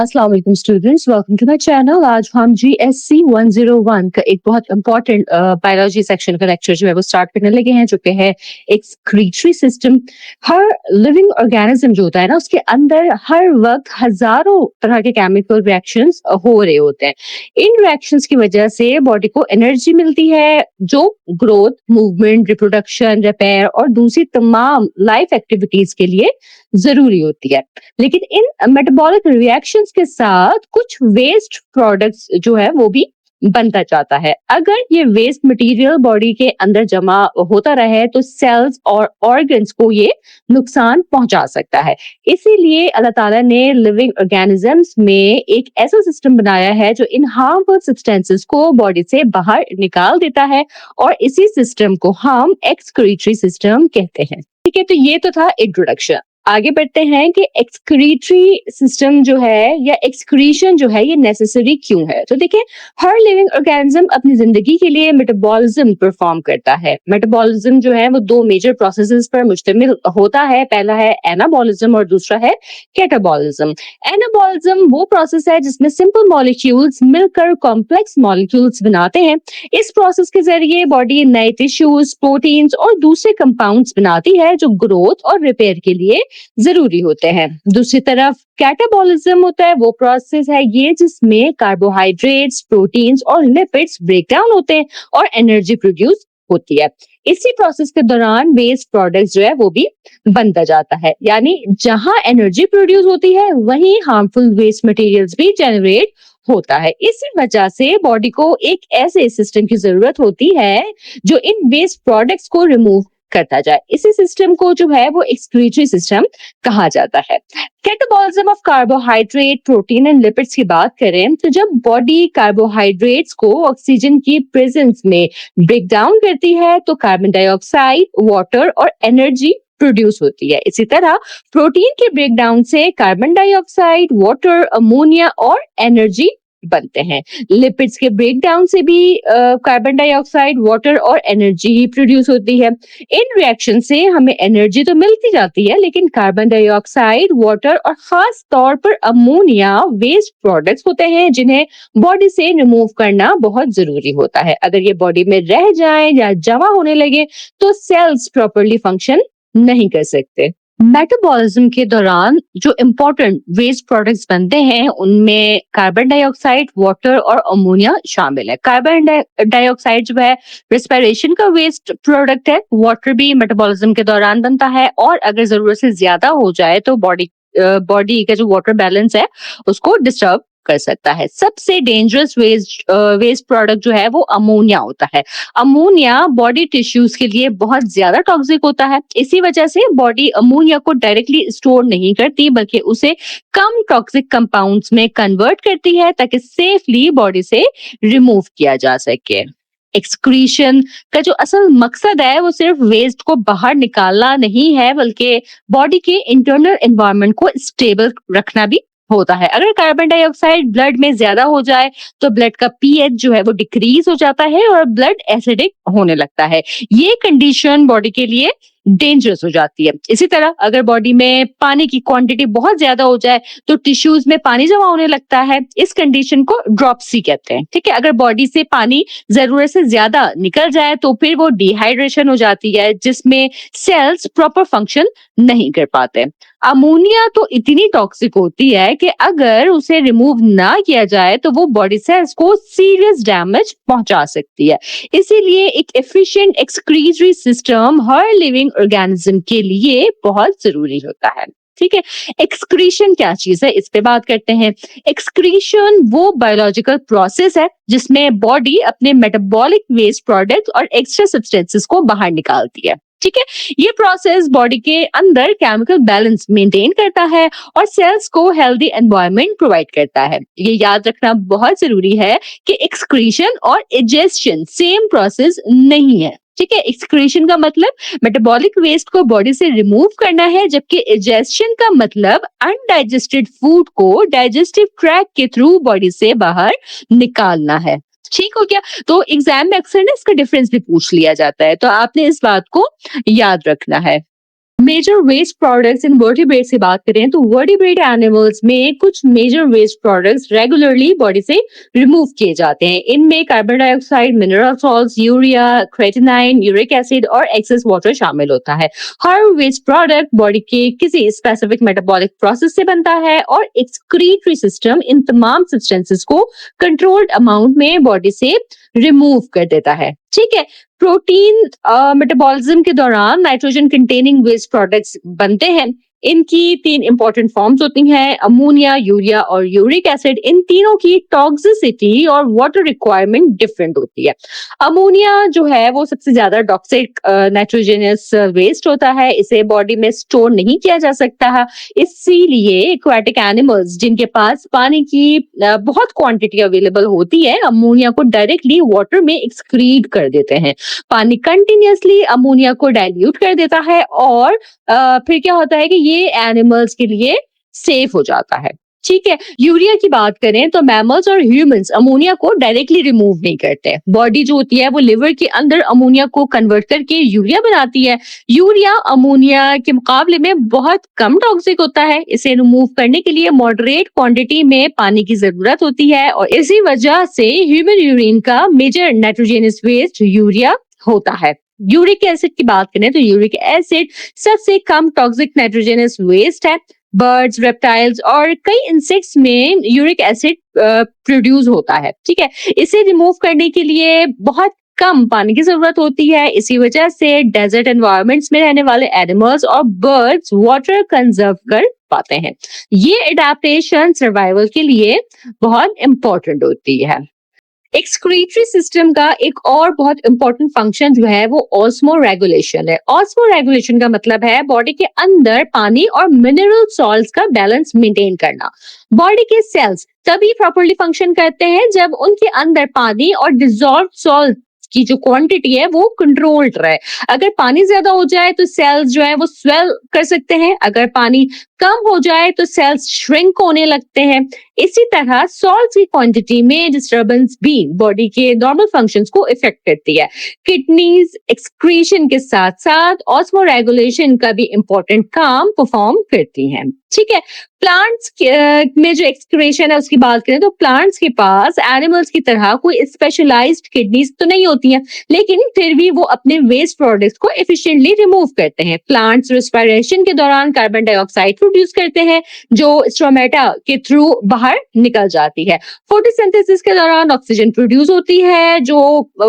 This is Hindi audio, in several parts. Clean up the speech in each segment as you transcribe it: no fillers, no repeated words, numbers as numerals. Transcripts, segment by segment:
अस्सलाम वालेकुम students, welcome to my channel. आज हम जीएससी 101 का एक बहुत इंपॉर्टेंट बायोलॉजी सेक्शन का लेक्चर जो है वो स्टार्ट करने लगे हैं, जो कि है एक्सक्रीटरी सिस्टम। हर लिविंग ऑर्गेनिज्म जो होता है ना, उसके अंदर हर वक्त हजारों तरह के केमिकल रिएक्शंस हो रहे होते हैं। इन रिएक्शंस की वजह से बॉडी को एनर्जी मिलती है, जो ग्रोथ, मूवमेंट, रिप्रोडक्शन, रिपेयर और दूसरी तमाम लाइफ एक्टिविटीज के लिए जरूरी होती है। लेकिन इन मेटाबॉलिक रिएक्शंस के साथ कुछ वेस्ट प्रोडक्ट्स जो है वो भी बनता जाता है। अगर ये वेस्ट मटेरियल बॉडी के अंदर जमा होता रहे तो सेल्स और ऑर्गन्स को ये नुकसान पहुंचा सकता है। इसीलिए अल्लाह ताला ने लिविंग ऑर्गेनिजम्स में एक ऐसा सिस्टम बनाया है जो इन हार्मफुल सब्सटेंसेस को बॉडी से बाहर निकाल देता है, और इसी सिस्टम को हम एक्सक्रीटरी सिस्टम कहते हैं। ठीक है, तो ये तो था इंट्रोडक्शन। आगे बढ़ते हैं कि एक्सक्रीटरी सिस्टम जो है या एक्सक्रीशन जो है ये नेसेसरी क्यों है। तो देखिए, हर लिविंग ऑर्गेनिज्म अपनी जिंदगी के लिए मेटाबॉलिज्म परफॉर्म करता है। मेटाबॉलिज्म जो है वो दो मेजर प्रोसेसेस पर मुश्तमिल होता है। पहला है एनाबॉलिज्म और दूसरा है कैटाबॉलिज्म। एनाबॉलिज्म वो प्रोसेस है जिसमें सिंपल मॉलिक्यूल्स मिलकर कॉम्प्लेक्स मॉलिक्यूल्स बनाते हैं। इस प्रोसेस के जरिए बॉडी नए टिश्यूज, प्रोटीन्स और दूसरे कंपाउंड्स बनाती है जो ग्रोथ और रिपेयर के लिए जरूरी होते हैं। दूसरी तरफ कैटाबॉलिज्म होता है वो प्रोसेस है ये जिसमें कार्बोहाइड्रेट्स, प्रोटीन्स और लिपिड्स ब्रेक डाउन होते हैं और एनर्जी प्रोड्यूस होती है। इसी प्रोसेस के दौरान वेस्ट प्रोडक्ट्स जो है वो भी बनता जाता है। यानी जहां एनर्जी प्रोड्यूस होती है वहीं हार्मफुल वेस्ट मटेरियल्स भी जनरेट होता है। इसी वजह से बॉडी को एक ऐसे सिस्टम की जरूरत होती है जो इन वेस्ट प्रोडक्ट्स को रिमूव करता जाए। इसी सिस्टम को जो है वो एक्सक्रीटरी सिस्टम कहा जाता है। Catabolism of carbohydrate, protein and lipids की बात करें तो जब बॉडी कार्बोहाइड्रेट्स को ऑक्सीजन की प्रेजेंस में ब्रेक डाउन करती है तो कार्बन डाइऑक्साइड, वाटर और एनर्जी प्रोड्यूस होती है। इसी तरह प्रोटीन के ब्रेकडाउन से कार्बन डाइऑक्साइड, वाटर, अमोनिया और एनर्जी बनते हैं। लिपिड्स के ब्रेकडाउन से भी कार्बन डाइऑक्साइड, वाटर और एनर्जी ही प्रोड्यूस होती है। इन रिएक्शन से हमें एनर्जी तो मिलती जाती है, लेकिन कार्बन डाइऑक्साइड, वाटर और खास तौर पर अमोनिया वेस्ट प्रोडक्ट्स होते हैं जिन्हें बॉडी से रिमूव करना बहुत जरूरी होता है। अगर ये बॉडी में रह जाए या जमा होने लगे तो सेल्स प्रॉपरली फंक्शन नहीं कर सकते। मेटाबॉलिज्म के दौरान जो इम्पोर्टेंट वेस्ट प्रोडक्ट्स बनते हैं उनमें कार्बन डाइऑक्साइड, वाटर और अमोनिया शामिल है। कार्बन डाइऑक्साइड जो है रेस्पिरेशन का वेस्ट प्रोडक्ट है। वाटर भी मेटाबॉलिज्म के दौरान बनता है, और अगर जरूरत से ज्यादा हो जाए तो बॉडी का जो वाटर बैलेंस है उसको डिस्टर्ब कर सकता है। सबसे डेंजरस वेस्ट प्रोडक्ट जो है वो अमोनिया होता है। अमोनिया बॉडी टिश्यूज के लिए बहुत ज्यादा टॉक्सिक होता है। इसी वजह से बॉडी अमोनिया को डायरेक्टली स्टोर नहीं करती, बल्कि उसे कम टॉक्सिक कंपाउंड्स में कन्वर्ट करती है ताकि सेफली बॉडी से रिमूव किया जा सके। एक्सक्रीशन का जो असल मकसद है वो सिर्फ वेस्ट को बाहर निकालना नहीं है, बल्कि बॉडी के इंटरनल एनवायरनमेंट को स्टेबल रखना भी होता है। अगर कार्बन डाइऑक्साइड ब्लड में ज्यादा हो जाए तो ब्लड का पीएच जो है वो डिक्रीज हो जाता है और ब्लड एसिडिक होने लगता है। ये कंडीशन बॉडी के लिए डेंजरस हो जाती है। इसी तरह अगर बॉडी में पानी की क्वांटिटी बहुत ज्यादा हो जाए तो टिश्यूज में पानी जमा होने लगता है। इस कंडीशन को ड्रॉप्सी कहते हैं। ठीक है, अगर बॉडी से पानी जरूरत से ज्यादा निकल जाए तो फिर वो डिहाइड्रेशन हो जाती है, जिसमें सेल्स प्रॉपर फंक्शन नहीं कर पाते। अमोनिया तो इतनी टॉक्सिक होती है कि अगर उसे रिमूव ना किया जाए तो वो बॉडी सेल्स को सीरियस डैमेज पहुंचा सकती है। इसीलिए एक एफिशिएंट एक्सक्रीटरी सिस्टम हर लिविंग ऑर्गेनिज्म के लिए बहुत जरूरी होता है। ठीक है, एक्सक्रीशन क्या चीज है इस पे बात करते हैं। एक्सक्रीशन वो बायोलॉजिकल प्रोसेस है जिसमें बॉडी अपने मेटाबॉलिक वेस्ट प्रोडक्ट और एक्स्ट्रा सब्सटेंसेस को बाहर निकालती है। ठीक है, ये प्रोसेस बॉडी के अंदर केमिकल बैलेंस मेंटेन करता है और सेल्स को हेल्दी एनवायरनमेंट प्रोवाइड करता है। ये याद रखना बहुत जरूरी है कि एक्सक्रीशन और इजेशन सेम प्रोसेस नहीं है। ठीक है, एक्सक्रीशन का मतलब मेटाबॉलिक वेस्ट को बॉडी से रिमूव करना है, जबकि इजेशन का मतलब अनडाइजेस्टेड फूड को डाइजेस्टिव ट्रैक्ट के थ्रू बॉडी से बाहर निकालना है। ठीक हो गया। तो एग्जाम में अक्सर ना इसका डिफरेंस भी पूछ लिया जाता है, तो आपने इस बात को याद रखना है। Major waste products in vertebrates की बात करें तो वर्टिब्रेट एनिमल्स में कुछ major waste products regularly body से रिमूव किए जाते हैं। इनमें carbon dioxide, mineral salts, urea, creatinine, uric acid और एक्सेस वाटर शामिल होता है। हर वेस्ट प्रोडक्ट बॉडी के किसी स्पेसिफिक मेटाबॉलिक प्रोसेस से बनता है और एक्सक्रीटरी सिस्टम इन तमाम सब्सटेंसेस को कंट्रोल्ड अमाउंट में बॉडी से रिमूव कर देता है। ठीक है। प्रोटीन मेटाबॉलिज्म के दौरान नाइट्रोजन कंटेनिंग वेस्ट प्रोडक्ट्स बनते हैं। इनकी 3 इंपॉर्टेंट फॉर्म्स होती हैं, अमोनिया, यूरिया और यूरिक एसिड। इन तीनों की टॉक्सिसिटी और वाटर रिक्वायरमेंट डिफरेंट होती है। अमोनिया जो है वो सबसे ज्यादा टॉक्सिक नाइट्रोजनस वेस्ट होता है, इसे बॉडी में स्टोर नहीं किया जा सकता है। इसीलिए एक्वाटिक एनिमल्स जिनके पास पानी की बहुत क्वांटिटी अवेलेबल होती है, अमोनिया को डायरेक्टली वाटर में एक्सक्रीट कर देते हैं। पानी कंटिन्यूअसली अमोनिया को डाइल्यूट कर देता है और फिर क्या होता है कि ये एनिमल्स के लिए सेफ हो जाता है। ठीक है। यूरिया की बात करें तो मैमल्स और ह्यूमंस अमोनिया को डायरेक्टली रिमूव नहीं करते। बॉडी जो होती है वो लिवर के अंदर अमोनिया को कन्वर्ट करके यूरिया बनाती है। यूरिया अमोनिया के मुकाबले में बहुत कम टॉक्सिक होता है। इसे रिमूव करने के लिए मॉडरेट क्वांटिटी में पानी की जरूरत होती है और इसी वजह से ह्यूमन यूरिन का मेजर नाइट्रोजनस वेस्ट यूरिया होता है। यूरिक एसिड की बात करें तो यूरिक एसिड सबसे कम टॉक्सिक नाइट्रोजनस वेस्ट है। बर्ड्स, रेप्टाइल्स और कई इंसेक्ट्स में यूरिक एसिड प्रोड्यूस होता है। ठीक है। इसे रिमूव करने के लिए बहुत कम पानी की जरूरत होती है। इसी वजह से डेजर्ट एनवायरनमेंट्स में रहने वाले एनिमल्स और बर्ड्स वाटर कंजर्व कर पाते हैं। ये एडेप्टेशन सर्वाइवल के लिए बहुत इंपॉर्टेंट होती है। एक्सक्रीटरी सिस्टम का एक और बहुत इंपॉर्टेंट फंक्शन जो है वो ऑस्मो रेगुलेशन है। ऑस्मो रेगुलेशन का मतलब है बॉडी के अंदर पानी और मिनरल सॉल्ट्स का बैलेंस मेंटेन करना। बॉडी के सेल्स तभी प्रॉपर्ली फंक्शन करते हैं जब उनके अंदर पानी और डिसॉल्व सॉल्ट की जो क्वांटिटी है वो कंट्रोल्ड रहे। अगर पानी ज्यादा हो जाए तो सेल्स जो है वो स्वेल कर सकते हैं, अगर पानी कम हो जाए तो सेल्स श्रिंक होने लगते हैं। इसी तरह सॉल्ट की क्वांटिटी में डिस्टर्बेंस भी बॉडी के नॉर्मल फंक्शंस को इफेक्ट करती है। किडनीज एक्सक्रीशन के साथ साथ ऑस्मो रेगुलेशन का भी इंपॉर्टेंट काम परफॉर्म करती हैं। ठीक है। प्लांट्स में जो एक्सक्रीशन है उसकी बात करें तो प्लांट्स के पास एनिमल्स की तरह कोई स्पेशलाइज्ड किडनीज तो नहीं होती हैं, लेकिन फिर भी वो अपने वेस्ट प्रोडक्ट्स को एफिशिएंटली रिमूव करते हैं। प्लांट्स रेस्पिरेशन के दौरान कार्बन डाइऑक्साइड प्रोड्यूस करते हैं जो स्टोमेटा के थ्रू बाहर निकल जाती है। फोटोसिंथेसिस के दौरान ऑक्सीजन प्रोड्यूस होती है जो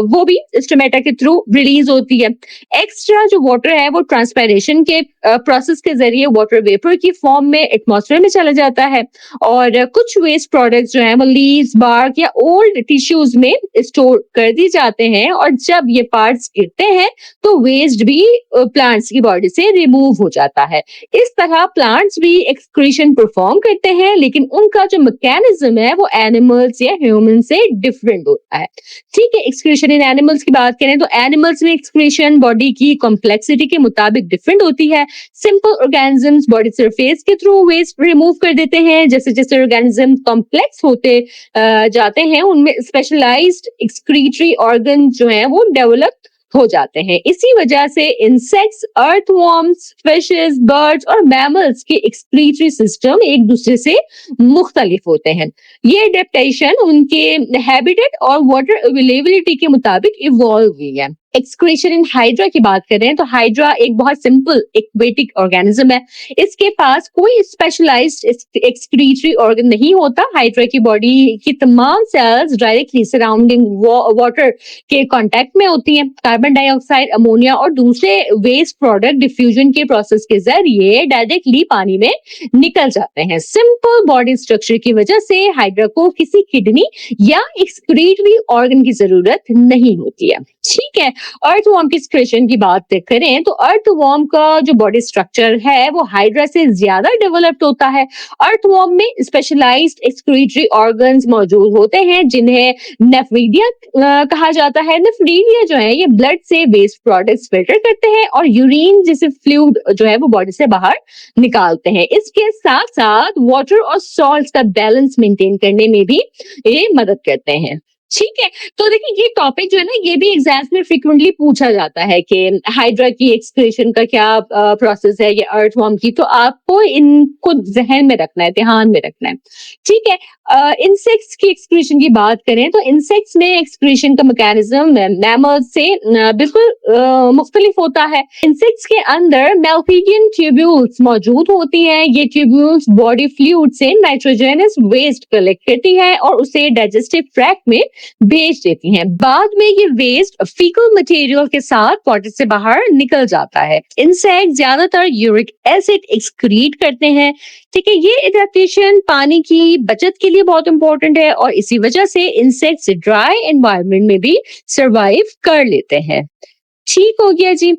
वो भी स्टोमेटा के थ्रू रिलीज होती है। एक्स्ट्रा जो वाटर है वो ट्रांसपायरेशन के प्रोसेस के जरिए वाटर वेपर की फॉर्म में एटमॉस्फेयर में चला जाता है और कुछ वेस्ट प्रोडक्ट्स जो है वो लीव्स, बार्क या ओल्ड टिश्यूज में स्टोर कर दी जाते हैं और जब ये पार्ट्स गिरते हैं तो वेस्ट भी प्लांट्स की बॉडी से रिमूव हो जाता है। इस तरह प्लांट्स भी एक्सक्रीशन परफॉर्म करते हैं, लेकिन उनका जो मैकेनिज्म है वो एनिमल्स या ह्यूमन से डिफरेंट होता है। ठीक है। एक्सक्रीशन इन एनिमल्स की बात करें तो एनिमल्स में एक्सक्रीशन बॉडी की कॉम्प्लेक्सिटी के मुताबिक डिफरेंट होती है। सिंपल ऑर्गेनिजम्स बॉडी सरफेस के थ्रू वेस्ट रिमूव कर देते हैं। जैसे जैसे ऑर्गेनिज्म कॉम्प्लेक्स होते जाते हैं उनमें स्पेशलाइज्ड एक्सक्रीटरी ऑर्गन जो है वो डेवलप हो जाते हैं। इसी वजह से इंसेक्ट्स, अर्थवॉर्म्स, फिशेस, बर्ड्स और मैमल्स के एक्सक्रीटरी सिस्टम एक दूसरे से मुख्तलिफ होते हैं। ये एडेप्टेशन उनके हैबिटेट और वाटर अवेलेबिलिटी के मुताबिक इवॉल्व हुई है। एक्सक्रीशन इन हाइड्रा की बात करें तो हाइड्रा एक बहुत सिंपल एक्वेटिक ऑर्गेनिज्म है। इसके पास कोई स्पेशलाइज्ड एक्सक्रीटरी ऑर्गन नहीं होता। हाइड्रा की बॉडी की तमाम सेल्स डायरेक्टली सराउंडिंग वाटर के कांटेक्ट में होती हैं। कार्बन डाइऑक्साइड, अमोनिया और दूसरे वेस्ट प्रोडक्ट डिफ्यूजन के प्रोसेस के जरिए डायरेक्टली पानी में निकल जाते हैं। सिंपल बॉडी स्ट्रक्चर की वजह से हाइड्रा को किसी किडनी या एक्सक्रीटरी ऑर्गन की जरूरत नहीं होती है। ठीक है। अर्थवॉर्म की एक्सक्रीशन की बात करें तो अर्थवॉर्म का जो बॉडी स्ट्रक्चर है वो हाइड्रा से ज्यादा डेवलप्ड होता है। अर्थवॉर्म में स्पेशलाइज्ड एक्सक्रीटरी ऑर्गन्स मौजूद होते हैं जिन्हें नेफ्रीडिया कहा जाता है। नेफ्रीडिया जो है ये ब्लड से वेस्ट प्रोडक्ट्स फिल्टर करते हैं और यूरिन जैसे फ्लूइड जो है वो बॉडी से बाहर निकालते हैं। इसके साथ साथ वाटर और सॉल्ट का बैलेंस मेंटेन करने में भी ये मदद करते हैं। ठीक है। तो देखिए ये टॉपिक जो है ना ये भी एग्जाम्स में फ्रीक्वेंटली पूछा जाता है कि हाइड्रा की एक्सक्रीशन का क्या प्रोसेस है या अर्थवर्म की, तो आपको इनको जहन में रखना है, ध्यान में रखना है। ठीक है। इंसेक्ट्स की एक्सक्रीशन की बात करें तो इंसेक्ट्स में एक्सक्रीशन का मैकेनिज्म मैमल्स से बिल्कुल मुख्तलिफ होता है। इंसेक्ट्स के अंदर मेल्फिजियन ट्यूब्यूल्स मौजूद होती हैं। ये ट्यूब्यूल्स बॉडी फ्लूइड से नाइट्रोजनस वेस्ट कलेक्ट करती है और उसे डाइजेस्टिव ट्रैक्ट में भेज देती हैं। बाद में ये वेस्ट फीकल मटेरियल के साथ बॉडी से बाहर निकल जाता है। इंसेक्ट ज्यादातर यूरिक एसिड एक्सक्रीट करते हैं। ठीक है, ये एडेप्टेशन पानी की बचत के लिए बहुत इंपॉर्टेंट है और इसी वजह से इंसेक्ट्स ड्राई एनवायरनमेंट में भी सरवाइव कर लेते हैं। ठीक हो गया जी।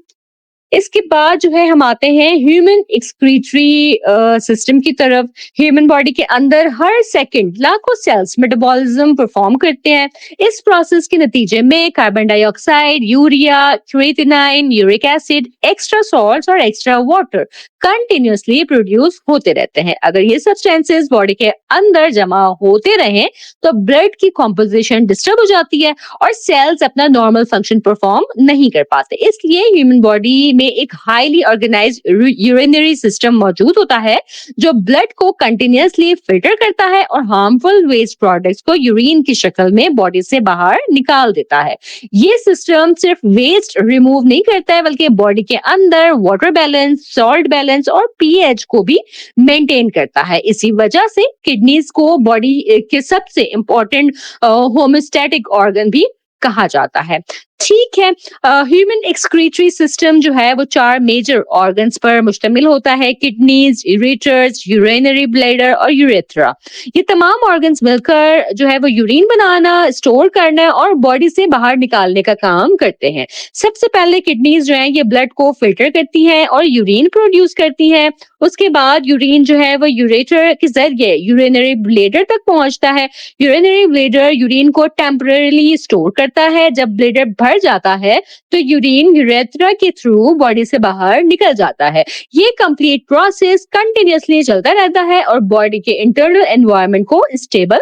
इसके बाद जो है हम आते हैं ह्यूमन एक्सक्रीटरी सिस्टम की तरफ। ह्यूमन बॉडी के अंदर हर सेकंड लाखों सेल्स मेटाबॉलिज्म परफॉर्म करते हैं। इस प्रोसेस के नतीजे में carbon dioxide, urea, creatinine, uric acid, extra salts और एक्स्ट्रा वाटर कंटिन्यूअसली प्रोड्यूस होते रहते हैं। अगर ये सब्सटेंसेस बॉडी के अंदर जमा होते रहें तो ब्लड की कॉम्पोजिशन डिस्टर्ब हो जाती है और सेल्स अपना नॉर्मल फंक्शन परफॉर्म नहीं कर पाते। इसलिए ह्यूमन बॉडी में एक हाईली ऑर्गेनाइज्ड यूरिनरी सिस्टम मौजूद होता है जो ब्लड को कंटिन्यूअसली फिल्टर करता है और हार्मफुल वेस्ट प्रोडक्ट्स को यूरिन की शक्ल में बॉडी से बाहर निकाल देता है। ये सिस्टम सिर्फ वेस्ट रिमूव नहीं करता है बल्कि बॉडी के अंदर वाटर बैलेंस, सॉल्ट बैलेंस और पीएच को भी मेंटेन करता है। इसी वजह से किडनीज को बॉडी के सबसे इंपॉर्टेंट होमोस्टैटिक ऑर्गन भी कहा जाता है। ठीक है। ह्यूमन एक्सक्रीटरी सिस्टम जो है वो 4 मेजर ऑर्गन्स पर मुश्तमिल होता है: किडनीज, यूरेटर्स, यूरिनरी ब्लैडर और यूरेथ्रा। ये तमाम ऑर्गन्स मिलकर जो है वो यूरिन बनाना, स्टोर करना और बॉडी से बाहर निकालने का काम करते हैं। सबसे पहले किडनीज जो है ये ब्लड को फिल्टर करती हैं और यूरिन प्रोड्यूस करती हैं। उसके बाद यूरिन जो है वो यूरेटर के जरिए यूरिनरी ब्लैडर तक पहुंचता है। यूरिनरी ब्लैडर यूरिन को टेम्पररी स्टोर करता है। जब ब्लैडर भर जाता है तो यूरिन यूरेथ्रा के थ्रू बॉडी से बाहर निकल जाता है। ये कंप्लीट प्रोसेस कंटिन्यूअसली चलता रहता है और बॉडी के इंटरनल एनवायरनमेंट को स्टेबल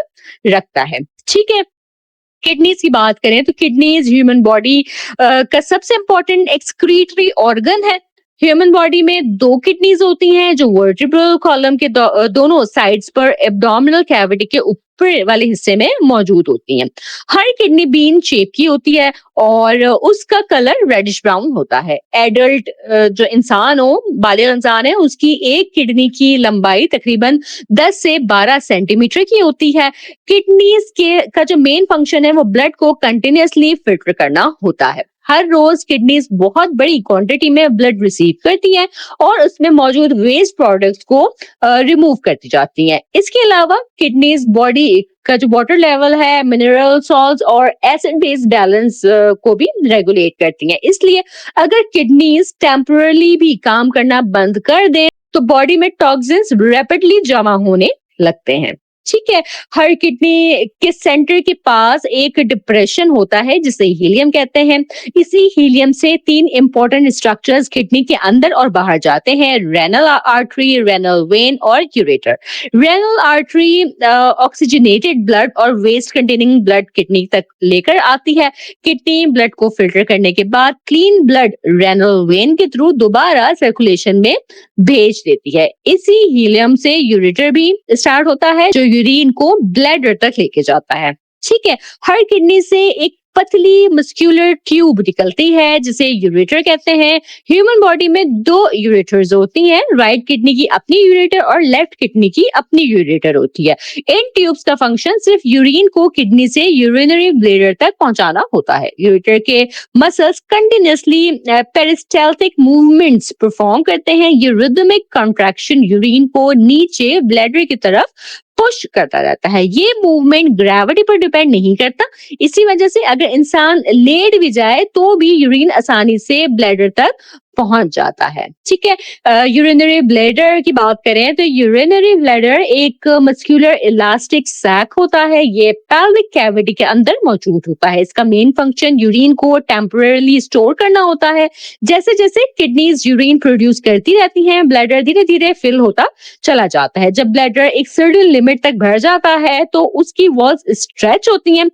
रखता है। ठीक है। किडनीज की बात करें तो किडनीज ह्यूमन बॉडी का सबसे इंपॉर्टेंट एक्सक्रीटरी ऑर्गन है। ह्यूमन बॉडी में 2 किडनीज होती हैं जो वर्टिब्रल कॉलम के दोनों साइड्स पर एब्डोमिनल कैविटी के ऊपर वाले हिस्से में मौजूद होती हैं। हर किडनी बीन शेप की होती है और उसका कलर रेडिश ब्राउन होता है। एडल्ट जो इंसान हो, बालिग इंसान है, उसकी एक किडनी की लंबाई तकरीबन 10 से 12 सेंटीमीटर की होती है। किडनीज के का जो मेन फंक्शन है वो ब्लड को कंटिन्यूअसली फिल्टर करना होता है। हर रोज किडनीज बहुत बड़ी क्वांटिटी में ब्लड रिसीव करती हैं और उसमें मौजूद वेस्ट प्रोडक्ट्स को रिमूव करती जाती हैं। इसके अलावा किडनीज बॉडी का जो वाटर लेवल है, मिनरल सॉल्ट्स और एसिड बेस बैलेंस को भी रेगुलेट करती हैं। इसलिए अगर किडनीज टेम्पररी भी काम करना बंद कर दें तो बॉडी में टॉक्सिन्स रैपिडली जमा होने लगते हैं। ठीक है। हर किडनी के सेंटर के पास एक डिप्रेशन होता है जिसे हीलियम कहते हैं। इसी हीलियम से 3 इंपॉर्टेंट स्ट्रक्चर्स किडनी के अंदर और बाहर जाते हैं: रेनल आर्टरी, रेनल वेन और ureter. Renal artery oxygenated blood और वेस्ट कंटेनिंग ब्लड किडनी तक लेकर आती है। किडनी ब्लड को फिल्टर करने के बाद क्लीन ब्लड रेनल वेन के थ्रू दोबारा सर्कुलेशन में भेज देती है। इसी हीलियम से यूरेटर भी स्टार्ट होता है जो यूरिन को ब्लैडर तक लेके जाता है। ठीक है। हर किडनी से एक पतली मस्कुलर ट्यूब निकलती है जिसे यूरेटर कहते हैं। ह्यूमन बॉडी में 2 यूरेटर्स होती हैं, राइट किडनी की अपनी यूरेटर और लेफ्ट किडनी की अपनी यूरेटर होती है। इन ट्यूब्स का फंक्शन सिर्फ यूरिन को किडनी से यूरिनरी ब्लैडर तक पहुंचाना होता है। यूरेटर के muscles continuously peristaltic movements perform करते हैं। ये रिदमिक कॉन्ट्रैक्शन यूरिन को नीचे ब्लैडर की तरफ पुश करता रहता है। ये मूवमेंट ग्रेविटी पर डिपेंड नहीं करता। इसी वजह से अगर इंसान लेट भी जाए तो भी यूरिन आसानी से ब्लैडर तक पहुंच जाता है। ठीक है, यूरिनरी ब्लैडर की बात करें तो यूरिनरी ब्लैडर एक मस्कुलर इलास्टिक सैक होता है। ये पेल्विक कैविटी के अंदर मौजूद होता है। इसका मेन फंक्शन यूरिन को टेम्परेली स्टोर करना होता है। जैसे जैसे किडनीज यूरिन प्रोड्यूस करती रहती हैं, ब्लैडर धीरे धीरे फिल होता चला जाता है। जब ब्लैडर एक सर्टेन लिमिट तक भर जाता है तो उसकी वॉल्स स्ट्रेच होती हैं।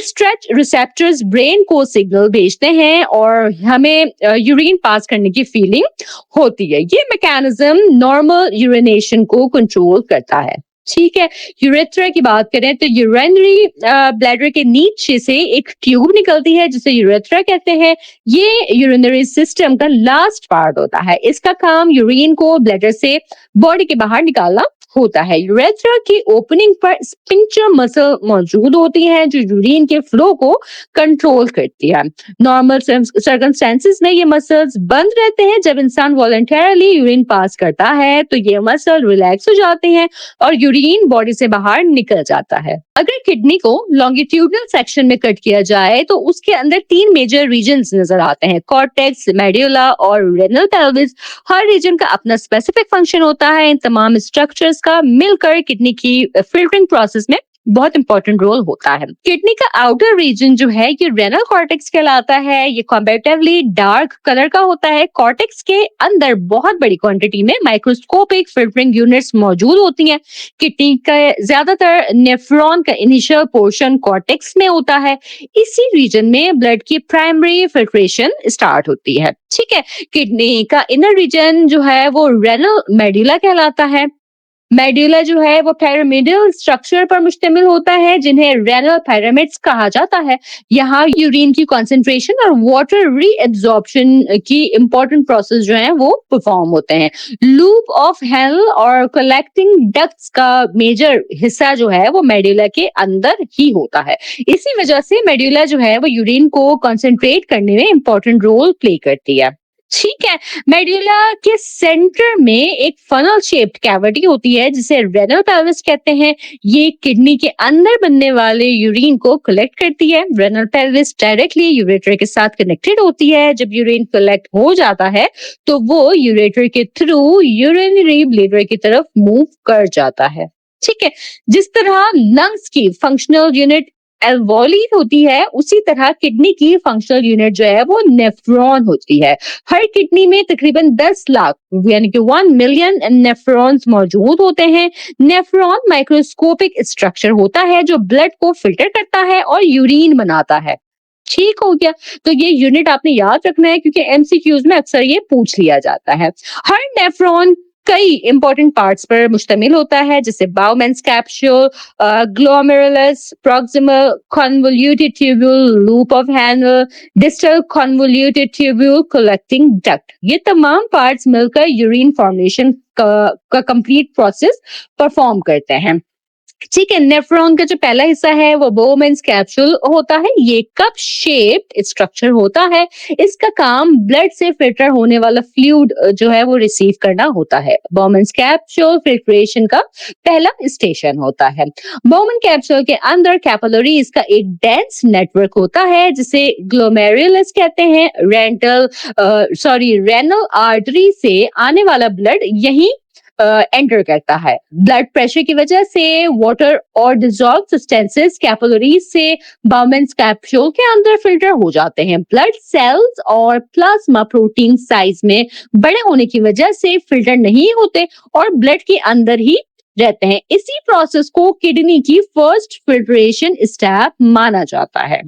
स्ट्रेच रिसेप्टर्स ब्रेन को सिग्नल भेजते हैं और हमें यूरिन पास करने की फीलिंग होती है। ये मैकेनिज्म नॉर्मल यूरिनेशन को कंट्रोल करता है। ठीक है, यूरेथ्रा की बात करें तो यूरिनरी ब्लैडर के नीचे से एक ट्यूब निकलती है जिसे यूरेथ्रा कहते हैं। ये यूरिनरी सिस्टम का लास्ट पार्ट होता है। इसका काम यूरिन को ब्लैडर से बॉडी के बाहर निकालना होता है। यूरेथ्रा की ओपनिंग पर स्पिंक्टर मसल मौजूद होती है जो यूरिन के फ्लो को कंट्रोल करती है। नॉर्मल सर्कमस्टेंसेस में ये मसल्स बंद रहते हैं। जब इंसान वॉलंटरली यूरिन पास करता है तो ये मसल रिलैक्स हो जाते हैं और यूरिन बॉडी से बाहर निकल जाता है। अगर किडनी को लॉन्गिट्यूडनल सेक्शन में कट किया जाए तो उसके अंदर 3 मेजर रीजन्स नजर आते हैं, कॉर्टेक्स, मेडुला और रेनल पेल्विस। हर रीजन का अपना स्पेसिफिक फंक्शन होता है। इन तमाम स्ट्रक्चर्स का मिलकर किडनी की फिल्टरिंग प्रोसेस में बहुत इंपॉर्टेंट रोल होता है। किडनी का आउटर रीजन जो है ये रेनल कॉर्टेक्स कहलाता है। ये कंपैरेटिवली डार्क कलर का होता है। कॉर्टेक्स के अंदर बहुत बड़ी क्वांटिटी में माइक्रोस्कोपिक फिल्टरिंग यूनिट्स मौजूद होती हैं। किडनी का ज्यादातर नेफ्रॉन का इनिशियल पोर्शन कॉर्टेक्स में होता है। इसी रीजन में ब्लड की प्राइमरी फिल्ट्रेशन स्टार्ट होती है। ठीक है, किडनी का इनर रीजन जो है वो रेनल मेडुला कहलाता है। मेडुला जो है वो पिरामिडल स्ट्रक्चर पर मुश्तमिल होता है जिन्हें रेनल पिरामिड्स कहा जाता है। यहाँ यूरिन की कंसंट्रेशन और वाटर रीएब्जॉर्प्शन की इंपॉर्टेंट प्रोसेस जो है वो परफॉर्म होते हैं। लूप ऑफ हेनल और कलेक्टिंग डक्ट्स का मेजर हिस्सा जो है वो मेडुला के अंदर ही होता है। इसी वजह से मेडुला जो है वो यूरिन को कंसंट्रेट करने में इंपॉर्टेंट रोल प्ले करती है। ठीक है, मेडुला के सेंटर में एक फनल शेप्ड कैविटी होती है जिसे रेनल पेल्विस कहते हैं। ये किडनी के अंदर बनने वाले यूरिन को कलेक्ट करती है। रेनल पेल्विस डायरेक्टली यूरेटर के साथ कनेक्टेड होती है। जब यूरिन कलेक्ट हो जाता है तो वो यूरेटर के थ्रू यूरिनरी ब्लैडर की तरफ मूव कर जाता है। ठीक है, जिस तरह लंग्स की फंक्शनल यूनिट एल्वोली होती है उसी तरह किडनी की फंक्शनल यूनिट जो है वो नेफ्रॉन होती है। हर किडनी में तकरीबन 10 लाख यानी कि 1 मिलियन नेफ्रॉन्स मौजूद होते हैं। नेफ्रॉन माइक्रोस्कोपिक स्ट्रक्चर होता है जो ब्लड को फिल्टर करता है और यूरिन बनाता है। ठीक हो गया, तो ये यूनिट आपने याद रखना है क्योंकि एमसीक्यूज में अक्सर ये पूछ लिया जाता है। हर नेफ्रॉन कई इंपॉर्टेंट पार्ट्स पर मुश्तमिल होता है जैसे Bowman's capsule, glomerulus, proximal convoluted tubule, loop of Henle, distal convoluted tubule, collecting duct. ये तमाम पार्ट्स मिलकर यूरिन फॉर्मेशन का कंप्लीट प्रोसेस परफॉर्म करते हैं। ठीक है, नेफ्रॉन का जो पहला हिस्सा है वो बोमेंस कैप्सूल होता है। ये कप शेप्ड स्ट्रक्चर होता है। इसका काम ब्लड से फिल्टर होने वाला फ्लूइड जो है वो रिसीव करना होता है। बोमेंस कैप्सूल फिल्ट्रेशन का पहला स्टेशन होता है। बोमेन कैप्सूल के अंदर कैपिलरीज का एक डेंस नेटवर्क होता है जिसे ग्लोमेरुलस कहते हैं। रेनल आर्टरी से आने वाला ब्लड यही एंटर करता है। ब्लड प्रेशर की वजह से वाटर और डिजॉल्व सब्सटेंसेस कैपिलरीज से बाउमेंस कैप्सूल के अंदर फिल्टर हो जाते हैं। ब्लड सेल्स और प्लाज्मा प्रोटीन साइज में बड़े होने की वजह से फिल्टर नहीं होते और ब्लड के अंदर ही रहते हैं। इसी प्रोसेस को किडनी की फर्स्ट फिल्ट्रेशन स्टेप माना जाता है।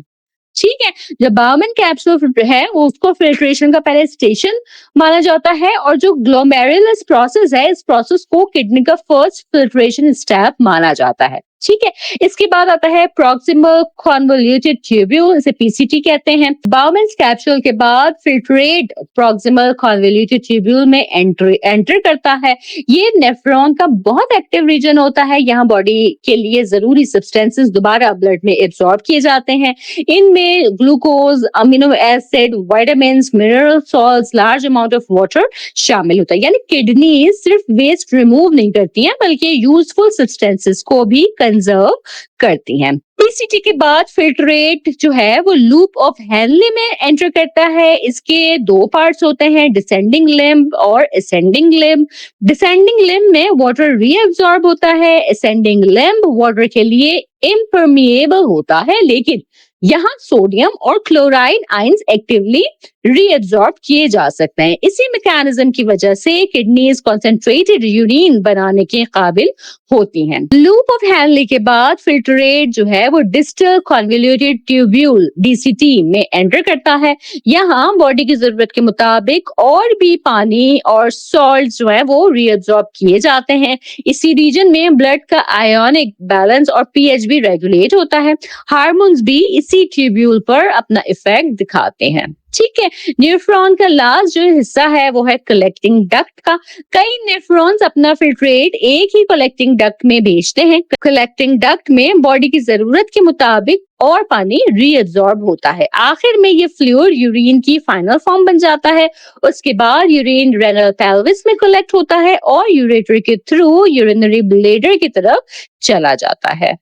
ठीक है, जो बाउमेन कैप्सूल है उसको फिल्ट्रेशन का पहले स्टेशन माना जाता है और जो ग्लोमेरुलस प्रोसेस है इस प्रोसेस को किडनी का फर्स्ट फिल्ट्रेशन स्टेप माना जाता है। ठीक है, इसके बाद आता है प्रॉक्सिमल कन्वोल्यूटेड ट्यूब्यूल, इसे पीसीटी कहते हैं। बाउमेंस कैप्सूल के बाद फिल्ट्रेट प्रॉक्सिमल कन्वोल्यूटेड ट्यूब्यूल में एंटर करता है। ये नेफ्रॉन का बहुत एक्टिव रीजन होता है। यहाँ बॉडी के लिए जरूरी सब्सटेंसेस दोबारा ब्लड में एब्सॉर्ब किए जाते हैं। इनमें glucose, amino acid, vitamin, mineral salts, large amount of water शामिल होता है। यानी किडनी सिर्फ वेस्ट रिमूव नहीं करती है बल्कि यूजफुल सब्सटेंसेस को भी कंजर्व करती हैं। पीसीटी के बाद फिल्ट्रेट जो है वो लूप ऑफ हेनले में एंटर करता है। इसके दो पार्ट्स होते हैं, डिसेंडिंग लिम्ब और असेंडिंग लिम्ब। डिसेंडिंग लिम्ब में वाटर रीअब्सॉर्ब होता है, असेंडिंग लिम्ब वाटर के लिए इम्परमिएबल होता है, लेकिन यहाँ सोडियम और क्लोराइड आयंस एक्टिवली रीअब्सॉर्ब किए जा सकते हैं। इसी मैकेनिज्म की वजह से किडनीज कॉन्सेंट्रेटेड यूरिन बनाने के काबिल होती हैं। लूप ऑफ हेनले के बाद फिल्ट्रेट जो है वो डिस्टल कन्वोल्यूटेड ट्यूब्यूल डीसीटी में एंटर करता है। यहाँ बॉडी की जरूरत के मुताबिक और भी पानी और सॉल्ट जो है वो रीअब्सॉर्ब किए जाते हैं। इसी रीजन में ब्लड का आयोनिक बैलेंस और पीएच भी रेगुलेट होता है। हार्मोन्स भी इसी ट्यूब्यूल पर अपना इफेक्ट दिखाते हैं। ठीक है, न्यूफ्रॉन का लास्ट जो हिस्सा है वो है कलेक्टिंग डक्ट का। कई न्यूफ्रॉन्स अपना फिल्ट्रेट एक ही कलेक्टिंग डक्ट में भेजते हैं। कलेक्टिंग डक्ट में बॉडी की जरूरत के मुताबिक और पानी रीअब्सॉर्ब होता है। आखिर में ये फ्लूइड यूरिन की फाइनल फॉर्म बन जाता है। उसके बाद यूरिन रेनल पेल्विस में कलेक्ट होता है और यूरेटर के थ्रू यूरिनरी ब्लैडर की तरफ चला जाता है।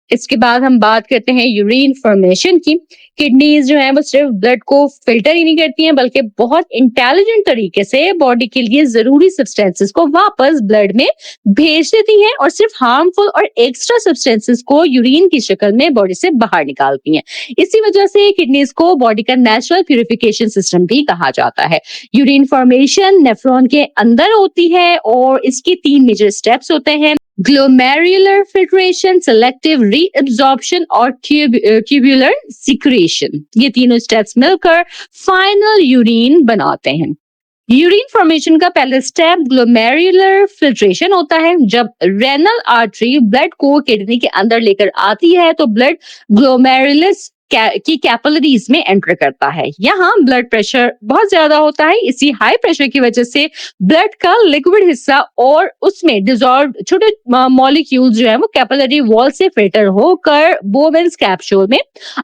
इसके बाद हम बात करते हैं यूरिन फॉर्मेशन की। किडनीज जो है वो सिर्फ ब्लड को फिल्टर ही नहीं करती हैं, बल्कि बहुत इंटेलिजेंट तरीके से बॉडी के लिए जरूरी सब्सटेंसेस को वापस ब्लड में भेज देती हैं और सिर्फ हार्मफुल और एक्स्ट्रा सब्सटेंसेस को यूरिन की शक्ल में बॉडी से बाहर निकालती हैं। इसी वजह से किडनीज को बॉडी का नेचुरल प्यूरिफिकेशन सिस्टम भी कहा जाता है। यूरिन फॉर्मेशन नेफ्रॉन के अंदर होती है और इसके 3 मेजर स्टेप्स होते हैं: ग्लोमेरुलर फिल्ट्रेशन, सेलेक्टिव रीअब्सॉर्प्शन और ट्यूबुलर सिक्रेशन। ये तीनों स्टेप्स मिलकर फाइनल यूरिन बनाते हैं। यूरिन फॉर्मेशन का पहला स्टेप ग्लोमेरुलर फिल्ट्रेशन होता है। जब रेनल आर्टरी ब्लड को किडनी के अंदर लेकर आती है तो ब्लड ग्लोमेरुलस की कैपिलरीज में एंटर करता है। यहाँ ब्लड प्रेशर बहुत ज्यादा होता है। इसी हाई प्रेशर की वजह से ब्लड का लिक्विड हिस्सा और उसमें डिसॉल्व छोटे मॉलिक्यूल्स जो है वो कैपिलरी वॉल से फिल्टर होकर बोवेन्स कैप्सूल में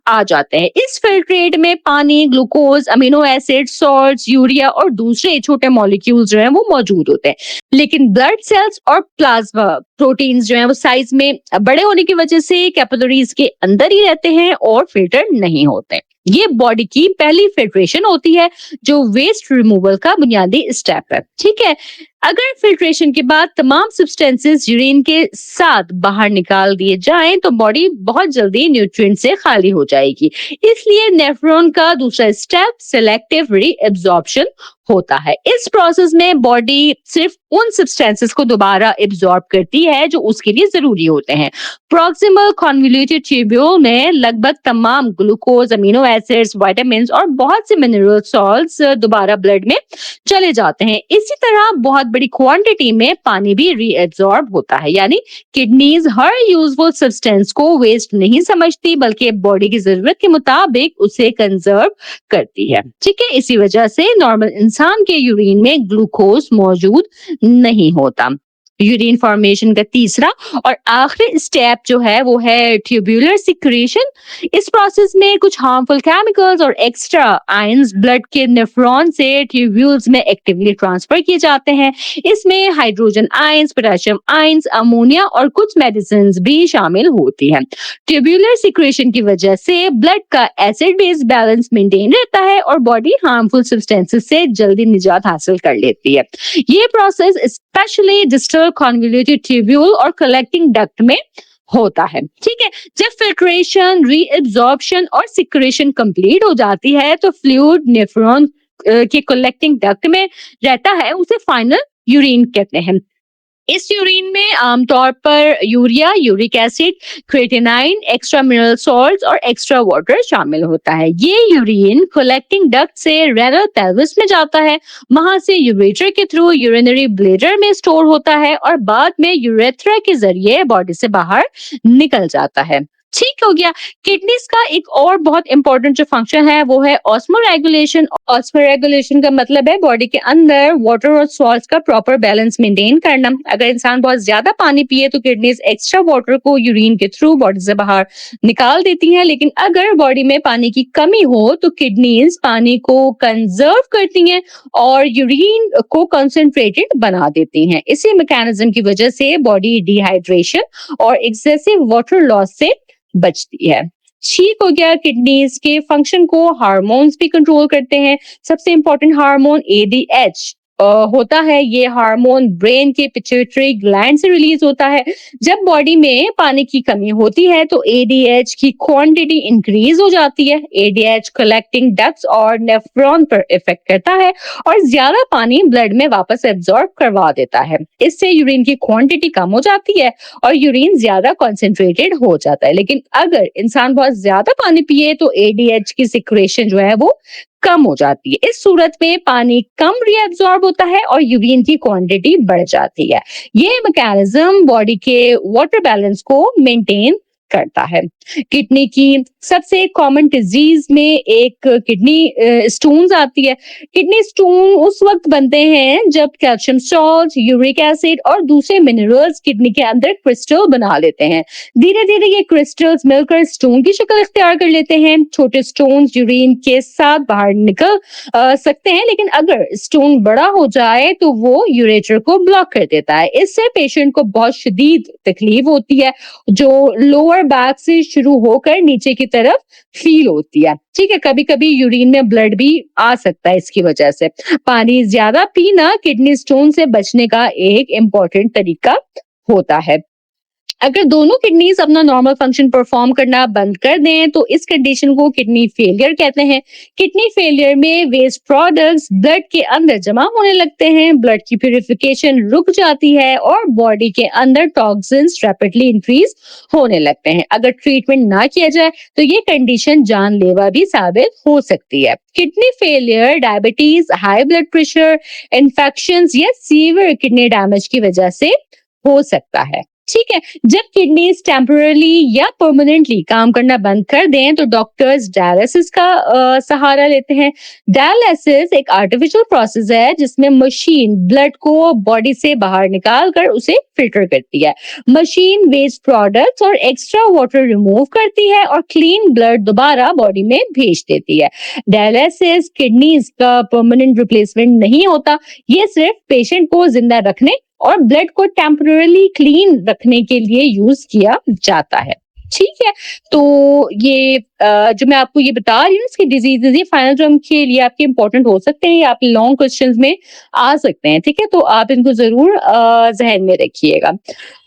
आ जाते हैं। इस फिल्ट्रेट में पानी, glucose, amino acid, salts, urea और दूसरे छोटे मॉलिक्यूल्स जो हैं वो मौजूद होते हैं। लेकिन ब्लड सेल्स और प्लाज्मा प्रोटीन्स जो हैं वो साइज में बड़े होने की वजह से कैपिलरीज के अंदर ही रहते हैं और फिल्टर नहीं होते। ये बॉडी की पहली फिल्ट्रेशन होती है जो वेस्ट रिमूवल का बुनियादी स्टेप है। ठीक है, अगर फिल्ट्रेशन के बाद तमाम सब्सटेंसेस यूरिन के साथ बाहर निकाल दिए जाएं तो बॉडी बहुत जल्दी न्यूट्रिएंट से खाली हो जाएगी। इसलिए नेफ्रॉन का दूसरा स्टेप सेलेक्टिव रीअब्सॉर्प्शन होता है। इस प्रोसेस में बॉडी सिर्फ उन सब्सटेंसेस को दोबारा एब्सॉर्ब करती है जो उसके लिए जरूरी होते हैं। प्रॉक्सिमल कन्वोल्यूटेड ट्यूब्यूल में लगभग तमाम ग्लूकोज, अमीनो एसिड्स, विटामिन्स और बहुत से मिनरल सॉल्ट्स दोबारा ब्लड में चले जाते हैं। इसी तरह बहुत बड़ी क्वांटिटी में पानी भी रीअब्सॉर्ब होता है। यानी किडनीज हर यूजफुल सब्सटेंस को वेस्ट नहीं समझती, बल्कि बॉडी की जरूरत के मुताबिक उसे कंजर्व करती है। ठीक है, इसी वजह से नॉर्मल इंसान के यूरिन में ग्लूकोज मौजूद नहीं होता। यूरिन फॉर्मेशन का तीसरा और आखिरी स्टेप जो है वो है ट्यूबुलर सिक्रेशन। इस प्रोसेस में कुछ हार्मफुल केमिकल्स और एक्स्ट्रा आयंस ब्लड के नेफ्रॉन से ट्यूब्यूल्स में एक्टिवली ट्रांसफर किए जाते हैं। इसमें hydrogen ions, potassium ions, ammonia और कुछ मेडिसिन भी शामिल होती हैं। ट्यूबुलर सिक्रेशन की वजह से ब्लड का एसिड बेस बैलेंस मेंटेन रहता है और बॉडी हार्मफुल सब्सटेंसेस से जल्दी निजात हासिल कर लेती है। ये process specially distal convoluted tubule और कलेक्टिंग डक्ट में होता है। ठीक है, जब फिल्ट्रेशन, रीअब्सॉर्प्शन और सिक्रेशन कंप्लीट हो जाती है तो फ्लूइड नेफ्रॉन के कलेक्टिंग डक्ट में रहता है, उसे फाइनल यूरिन कहते हैं। इस यूरिन में आमतौर पर urea, uric acid, creatinine, extra mineral salts और एक्स्ट्रा वाटर शामिल होता है। ये यूरिन कलेक्टिंग डक्ट से रेनल पेल्विस में जाता है, वहां से यूरेटर के थ्रू यूरिनरी ब्लैडर में स्टोर होता है और बाद में यूरेथ्रा के जरिए बॉडी से बाहर निकल जाता है। ठीक हो गया। किडनीज का एक और बहुत इंपॉर्टेंट जो फंक्शन है वो है ऑस्मोरेगुलेशन। ऑस्मोरेगुलेशन का मतलब है बॉडी के अंदर वाटर और सॉल्ट का प्रॉपर बैलेंस मेंटेन करना। अगर इंसान बहुत ज्यादा पानी पिए तो किडनीज एक्स्ट्रा वाटर को यूरिन के थ्रू बॉडी से बाहर निकाल देती हैं, लेकिन अगर बॉडी में पानी की कमी हो तो किडनीज पानी को कंजर्व करती हैं और यूरिन को कंसंट्रेटेड बना देती हैं। इसी मैकेनिज्म की वजह से बॉडी डिहाइड्रेशन और एक्सेसिव वाटर लॉस से बचती है। ठीक हो गया। किडनीज के फंक्शन को हार्मोन्स भी कंट्रोल करते हैं। सबसे इंपॉर्टेंट हार्मोन एडीएच होता है। ये हार्मोन ब्रेन के पिट्यूटरी ग्लैंड से रिलीज होता है। जब बॉडी में पानी की कमी होती है तो एडीएच की क्वांटिटी इंक्रीज हो जाती है। एडीएच कलेक्टिंग डक्ट्स और नेफ्रॉन पर इफेक्ट करता है और ज्यादा पानी ब्लड में वापस एब्जॉर्ब करवा देता है। इससे यूरिन की क्वांटिटी कम हो जाती है और यूरिन ज्यादा कॉन्सेंट्रेटेड हो जाता है। लेकिन अगर इंसान बहुत ज्यादा पानी पिए तो एडीएच की सिक्रेशन जो है वो कम हो जाती है। इस सूरत में पानी कम रीअब्सॉर्ब होता है और यूरिन की क्वांटिटी बढ़ जाती है। ये मैकेनिज्म बॉडी के वाटर बैलेंस को मेंटेन करता है। किडनी की सबसे कॉमन डिजीज में एक किडनी स्टोन्स आती है। किडनी स्टोन उस वक्त बनते हैं जब कैल्शियम सॉल्ट, यूरिक एसिड और दूसरे मिनरल्स किडनी के अंदर क्रिस्टल बना लेते हैं। धीरे धीरे ये क्रिस्टल्स मिलकर स्टोन की शक्ल इख्तियार कर लेते हैं। छोटे स्टोन्स यूरिन के साथ बाहर निकल सकते हैं, लेकिन अगर स्टोन बड़ा हो जाए तो वो यूरेटर को ब्लॉक कर देता है। इससे पेशेंट को बहुत शदीद तकलीफ होती है जो लोअर बैक से शुरू होकर नीचे की तरफ फील होती है। ठीक है, कभी कभी यूरिन में ब्लड भी आ सकता है इसकी वजह से। पानी ज्यादा पीना किडनी स्टोन से बचने का एक इम्पोर्टेंट तरीका होता है। अगर दोनों किडनीज अपना नॉर्मल फंक्शन परफॉर्म करना बंद कर दें तो इस कंडीशन को किडनी फेलियर कहते हैं। किडनी फेलियर में वेस्ट प्रोडक्ट्स ब्लड के अंदर जमा होने लगते हैं, ब्लड की प्यूरिफिकेशन रुक जाती है और बॉडी के अंदर टॉक्सिन्स रैपिडली इंक्रीज होने लगते हैं। अगर ट्रीटमेंट ना किया जाए तो ये कंडीशन जानलेवा भी साबित हो सकती है। Kidney failure diabetes, high blood pressure, infections या सीवियर किडनी डैमेज की वजह से हो सकता है। ठीक है, जब किडनीज टेम्पररी या परमानेंटली काम करना बंद कर दें तो डॉक्टर्स डायलिसिस का सहारा लेते हैं। डायलिसिस एक आर्टिफिशियल प्रोसेस है जिसमें मशीन ब्लड को बॉडी से बाहर निकाल कर उसे फिल्टर करती है। मशीन वेस्ट प्रोडक्ट्स और एक्स्ट्रा वाटर रिमूव करती है और क्लीन ब्लड दोबारा बॉडी में भेज देती है। डायलिसिस किडनीज का परमानेंट रिप्लेसमेंट नहीं होता, ये सिर्फ पेशेंट को जिंदा रखने और ब्लड को टेम्पररी क्लीन रखने के लिए यूज किया जाता है। ठीक है, तो ये जो मैं आपको ये बता रही हूँ इसकी डिजीजेज ये फाइनल टर्म के लिए आपके इंपॉर्टेंट हो सकते हैं या आपके लॉन्ग क्वेश्चंस में आ सकते हैं। ठीक है, तो आप इनको जरूर जहन में रखिएगा।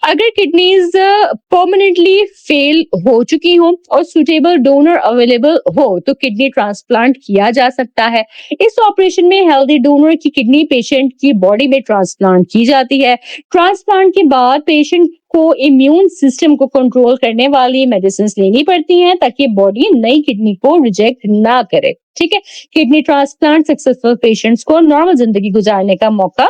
अगर किडनीज परमानेंटली फेल हो चुकी हो और सुटेबल डोनर अवेलेबल हो तो किडनी ट्रांसप्लांट किया जा सकता है। इस ऑपरेशन में हेल्दी डोनर की किडनी पेशेंट की बॉडी में ट्रांसप्लांट की जाती है। ट्रांसप्लांट के बाद पेशेंट को इम्यून सिस्टम को कंट्रोल करने वाली मेडिसिन लेनी पड़ती हैं ताकि बॉडी नई किडनी को रिजेक्ट ना करे। ठीक है, किडनी ट्रांसप्लांट सक्सेसफुल पेशेंट्स को नॉर्मल जिंदगी गुजारने का मौका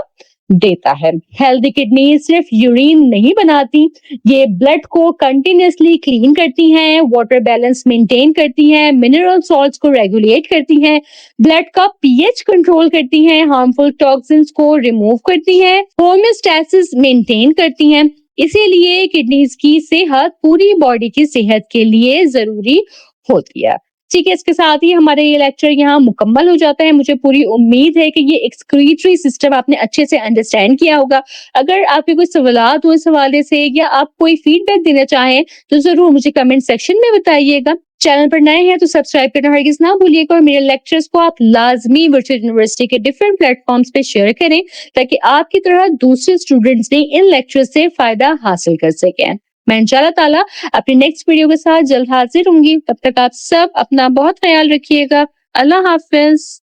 देता है। हेल्दी किडनी सिर्फ यूरिन नहीं बनाती, ये ब्लड को कंटिन्यूअसली क्लीन करती हैं, वाटर बैलेंस मेंटेन करती हैं, मिनरल सॉल्ट्स को रेगुलेट करती हैं, ब्लड का पीएच कंट्रोल करती हैं, हार्मफुल टॉक्सिन्स को रिमूव करती हैं, होम्योस्टैसिस मेंटेन करती हैं। इसीलिए किडनीज की सेहत पूरी बॉडी की सेहत के लिए जरूरी होती है। ठीक है, इसके साथ ही हमारा ये लेक्चर यहाँ मुकम्मल हो जाता है। मुझे पूरी उम्मीद है कि ये एक्सक्रीटरी सिस्टम आपने अच्छे से अंडरस्टैंड किया होगा। अगर आपके कोई सवालात हो इस हवाले से या आप कोई फीडबैक देना चाहें तो जरूर मुझे कमेंट सेक्शन में बताइएगा। चैनल पर नए हैं तो सब्सक्राइब करना हरगिज ना भूलिएगा और मेरे लेक्चर्स को आप लाजमी वर्चुअल यूनिवर्सिटी के डिफरेंट प्लेटफॉर्म्स पे शेयर करें ताकि आपकी तरह दूसरे स्टूडेंट्स ने इन लेक्चर से फायदा हासिल कर सकें। मैं इंशाल्लाह ताला अपनी नेक्स्ट वीडियो के साथ जल्द हाजिर होंगी। तब तक आप सब अपना बहुत ख्याल रखिएगा। अल्लाह हाफिज।